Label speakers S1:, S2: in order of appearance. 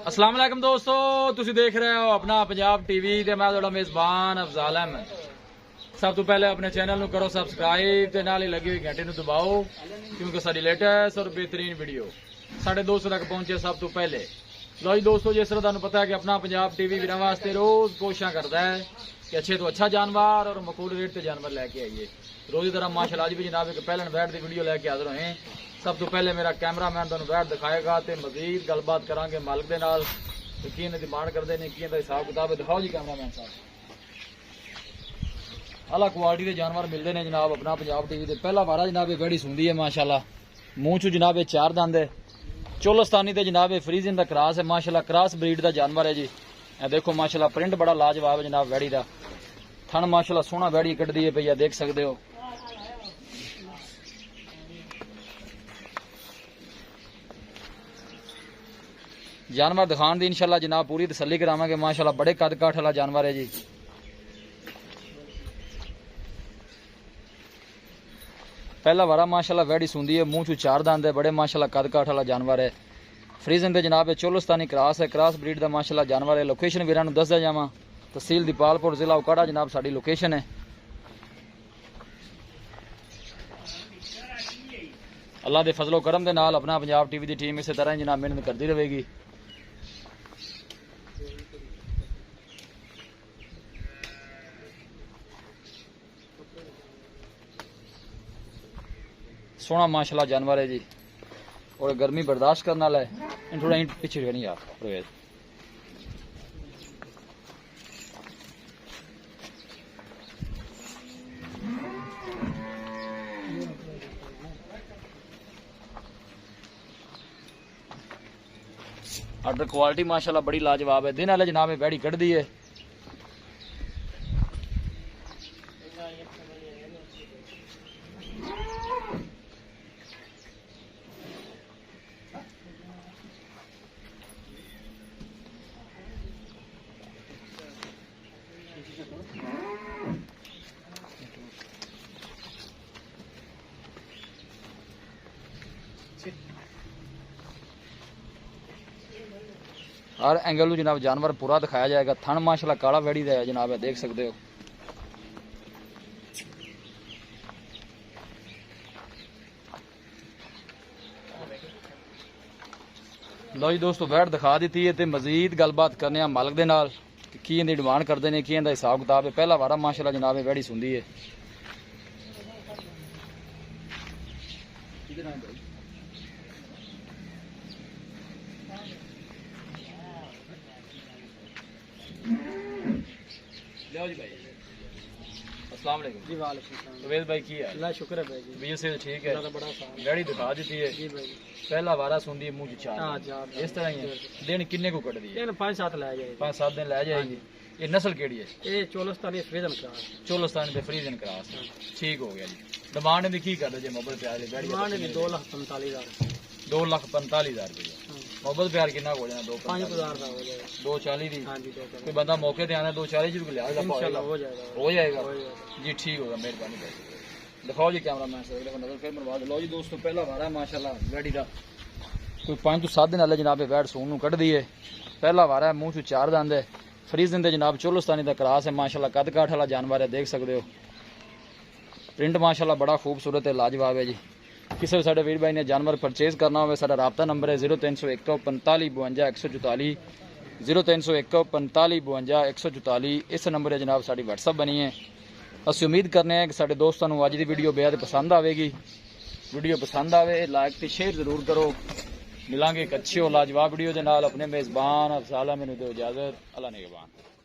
S1: अस्सलाम वालेकुम दोस्तों, तुसी देख रहे हो अपना पंजाब टीवी ते मैं तुहाडा मेज़बान अफजाल अहमद। सब तो पहले अपने चैनल नू करो सबसक्राइब ते नाल ही लगी हुई घंटी नू दबाओ क्योंकि साडी लेटेस्ट और बेहतरीन वीडियो साडे दोस्तों तक पहुंचे सब तो पहले। लो जी दोस्तों, जिस तरह तुहानू पता है कि अपना पंजाब टीवी वीरां वास्ते रोज कोशिशां करदा है कि अच्छे तो अच्छा जानवर और मकबूल रेट ते जानवर लैके आइए। रोज तरह माशाअल्लाह आज भी जनाब एक पहलन बैठ की वीडियो लैके हाजिर होए। सब तो पहले मेरा कैमरामैन तुहानू बैठ दिखाएगा तो मजीद गलबात करांगे मालिक दे नाल कि की इन्हां दी डिमांड करदे ने, की इन्हां दा हिसाब किताब है। दिखाओ जी कैमरामैन साहब। अलग क्वालिटी के जानवर मिलते हैं जनाब अपना पंजाब टीवी से। पहला वारा जनाब ये बड़ी सुंदी है माशाल्लाह, मूँह चू जनाब ये चार दंद है, चोलस्तानी ते जनाब ये फ्रीजियन का क्रॉस है माशाल्लाह, क्रॉस ब्रीड का जानवर है जी। ए देखो माशाल्लाह प्रिंट बड़ा लाजवाब है जनाब वैड़ी का, थन माशाल्लाह सोहना वैड़ी कटदी है भैया, देख सकते हो। जानवर दिखाने दी इंशाल्लाह जनाब पूरी तसल्ली करावांगे। माशाल्लाह बड़े कद काठ वाला जानवर है जी। पहला वारा माशाल्लाह वैड़ी सुंदी है, मूँह चू चार दंद है, बड़े माशाल्लाह कद काठ वाला जानवर है। फ्रीजन दे जनाब चोलस्तानी क्रॉस है, क्रॉस ब्रीड का माशाल्लाह जानवर है। लोकेशन वीरां नूं दसदा जावां, तहसील दीपालपुर जिला उकाड़ा जनाब साडी लोकेशन है। अल्लाह दे फजलो करम दे नाल अपना पंजाब टीवी की टीम इस तरह जनाब मेहनत करती रहेगी। सोहना माशाल्लाह जानवर है जी और गर्मी बर्दाश्त करने वाला है। इन थोड़ा इन पीछे नहीं यार परवेज। ऑर्डर क्वालिटी माशाल्लाह बड़ी लाजवाब है। दिन वाले जनाब में बैड़ी कट दी है। हर एंगल में जनाब जानवर पूरा दिखाया जाएगा। थन माशाल्लाह काला वैड़ी का है जनाब, देख सकते हो। लो जी दोस्तों, बैठ दिखा दी है तो मजीद गलबात करने मालिक दे नाल की इनकी डिमांड करते हैं, की इनका हिसाब किताब है। पहला वारा माशाल्लाह जनाब वैड़ी सुंदी है। जी भाई अस्सलाम वालेकुम जी। वालेकुम सलाम। तवेद भाई की है? अल्लाह शुक्र है भाई जी। बीए से ठीक है, बड़ा गाड़ी दिखा दी है जी भाई। पहला वारा सुंदी मुंह चार, इस तरह ही है। दिन किन्ने को कट दी है? 5-7 ले जाएगी, 5-7 दिन ले जाएगी। ये नस्ल केड़ी है? ये चोलस्तानी फ्रीजन क्रॉस। चोलस्तानी ते फ्रीजन क्रॉस, ठीक हो गया जी। डिमांड भी की कर दे जी मोबाइल प्यार वाली गाड़ी? डिमांड भी 2,45,000 2,45,000 रुपया। मोहब्बत प्यार कितना हो जाना? 5,000 का हो जाएगा। 240 दी? हाँ जी। कोई बंदा मौके पे आना 240 भी लिहाज हो जाएगा जी। ठीक होगा, मेहरबानी कर। दिखाओ जी कैमरा मैन से नजर फिर मरवा दो। लो जी दोस्तों, पहला वारा माशाल्लाह वैड़ी का कोई 5 तो 7 दिन वाले जनाब वैट सून नूं कट दी है। पहला वारा है, मूँह चू चार दंद है, फ्रीजन दे जनाब चोलस्तानी का क्रॉस है माशाल्लाह, कद काठ वाला जानवर है, देख सकते हो। प्रिंट माशाल्लाह बड़ा खूबसूरत है, लाजवाब है जी। किसी भी साडे वीर भाई ने जानवर परचेज करना हो, साडा राबता नंबर है 0301 45 52 144 0301 45 52 144। इस नंबर है जनाब साड़ी व्हाट्सअप बनी है। असं उम्मीद करने हैं कि साडे दोस्तों को अज की वीडियो बेहद पसंद आएगी। वीडियो पसंद आए लाइक तो शेयर जरूर करो। मिलांगे एक अच्छी और लाजवाब वीडियो के नाल। अपने मेज़बान अफजाल अहमद नूं दो इजाजत। अल्लाह निगहबान।